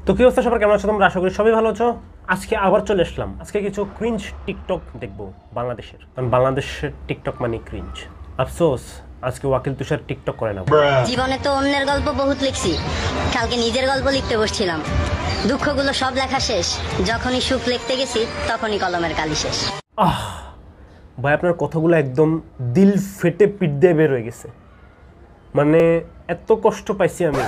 তো কি অবস্থা সবার, কেমন আছো তোমরা? আশা করি সবাই ভালো আছো। আজকে আবার চলে আসলাম। আজকে কিছু ক্রিঞ্জ টিকটক দেখবো বাংলাদেশের, কারণ বাংলাদেশের টিকটক মানে ক্রিঞ্জ। আফসোস আজকে ওয়াকিল তুষার টিকটক করে না। জীবনে তো অন্যের গল্প বহুত লিখছি, কালকে নিজের গল্প লিখতে বসছিলাম। দুঃখগুলো সব লেখা শেষ, যখনই সুখ লিখতে গেছি তখনই কলমের কালি শেষ। ভাই আপনার কথাগুলো একদম দিল ফেটে পিট দিয়ে বের হয়ে গেছে। মানে এত কষ্ট পাইছি আমি।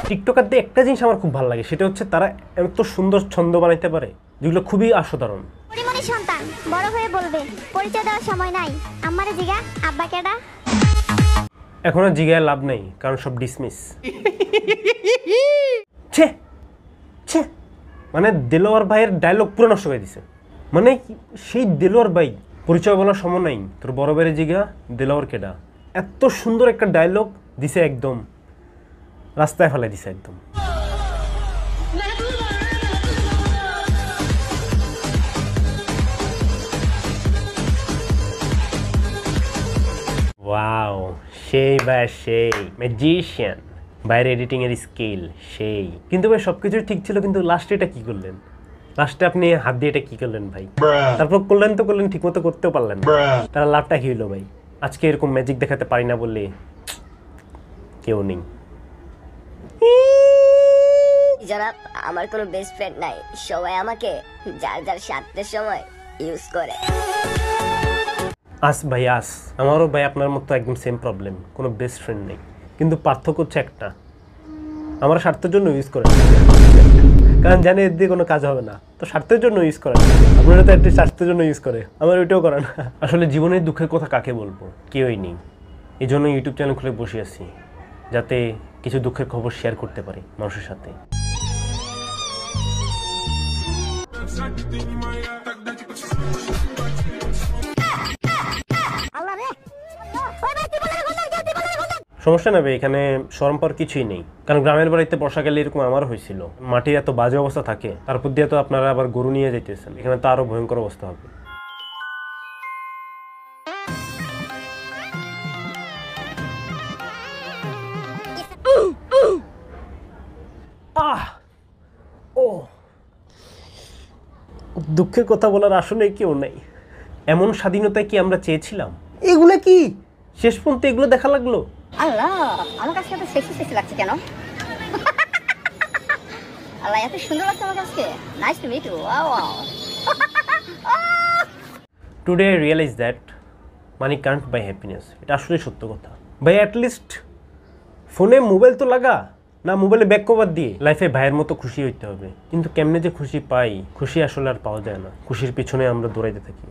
টিকটকারদের একটা জিনিস আমার খুব ভালো লাগে, সেটা হচ্ছে তারা এত সুন্দর ছন্দ বানাইতে পারে যেগুলো খুবই অসাধারণ। পরিমণি সন্তান বড় হয়ে বলবে, পরিচয় দেওয়ার সময় নাই, আমারে জিগা আব্বা কেডা। এখন আর জিগায় লাভ নেই, কারণ সব ডিসমিস। ছে ছে মানে দেলোয়ার ভাইয়ের ডায়লগ পুরো নষ্ট করে দিছে। মানে সেই দেলোয়ার ভাই পরিচয় বলার সময় নাই, তোর বড় বাইরে জিগা দেলোয়ার কেডা। এত সুন্দর একটা ডায়লগ দিছে, একদম রাস্তায় ফেলে দিছে একদম। ওয়াও, সেই ভাই সেই ম্যাজিশিয়ান। বাইরে এডিটিং এর স্কিল সেই। কিন্তু ভাই সবকিছু ঠিক ছিল, কিন্তু লাস্টে এটা কি করলেন? লাস্টে আপনি হাত দিয়ে এটা কি করলেন ভাই? তারপর করলেন তো করলেন, ঠিক মতো করতেও পারলেন না। তারা লাভটা কি হইলো ভাই? আজকে এরকম ম্যাজিক দেখাতে পারি না বলে কেউ নেই। যারা আমার কোনো বেস্ট ফ্রেন্ড নাই, সবাই আমাকে যার যার স্বার্থের সময় ইউজ করে। আস ভাই আস, আমারও ভাই আপনার মতো একদম সেম প্রবলেম, কোনো বেস্ট ফ্রেন্ড নেই। কিন্তু পার্থক্য হচ্ছে একটা, আমার স্বার্থের জন্য ইউজ করে, কারণ জানে এর দিয়ে কোনো কাজ হবে না, তো স্বার্থের জন্য ইউজ করে। আপনারা তো একটা স্বার্থের জন্য ইউজ করে, আমার ওইটাও করে না। আসলে জীবনের দুঃখের কথা কাকে বলবো, কেউই নেই। এই জন্য ইউটিউব চ্যানেল খুলে বসে আছি, যাতে কিছু দুঃখের খবর শেয়ার করতে পারি মানুষের সাথে। সমস্যা নেবে, এখানে শরম পাওয়ার কিছুই নেই, কারণ গ্রামের বাড়িতে বর্ষাকালে এরকম আমারও হয়েছিল। মাটির এত বাজে অবস্থা থাকে, তারপর দিয়ে তো আপনারা আবার গরু নিয়ে যেতেছেন, এখানে তো আরো ভয়ঙ্কর অবস্থা হবে। ও দুঃখের কথা বলার আসলে কেউ নেই। এমন স্বাধীনতায় কি আমরা চেয়েছিলাম? এগুলো কি শেষ পর্যন্ত এগুলো দেখা লাগলো? আল্লাহ, আমার কাছে এত সেক্সি সেক্সি লাগছে কেন? আল্লাহ, এত সুন্দর লাগছে আমার কাছে। Nice to meet you. Wow wow. Today I realise that money can't buy happiness. এটা আসলে সত্য কথা ভাই। অ্যাটলিস্ট ফোনে মোবাইল তো লাগা না, মোবাইলে ব্যাক কভার দিয়ে লাইফে ভাইয়ের মতো খুশি হইতে হবে। কিন্তু কেমনে যে খুশি পাই, খুশি আসলে আর পাওয়া যায় না। খুশির পিছনে আমরা দৌড়াইতে থাকি,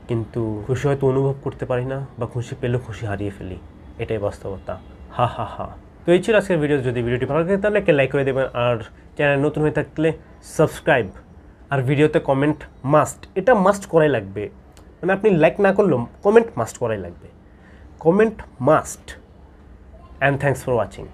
কিন্তু খুশি হয়তো অনুভব করতে পারি না, বা খুশি পেলেও খুশি হারিয়ে ফেলি। এটাই বাস্তবতা। হা হা হা। তো এই ছিল আজকের ভিডিও। যদি ভিডিওটি ভালো লাগে তাহলে একটা লাইক করে দেবেন, আর চ্যানেল নতুন হয়ে থাকলে সাবস্ক্রাইব। আর ভিডিওতে কমেন্ট মাস্ট, এটা মাস্ট করাই লাগবে। মানে আপনি লাইক না করলেও কমেন্ট মাস্ট করাই লাগবে। Comment must. And thanks for watching.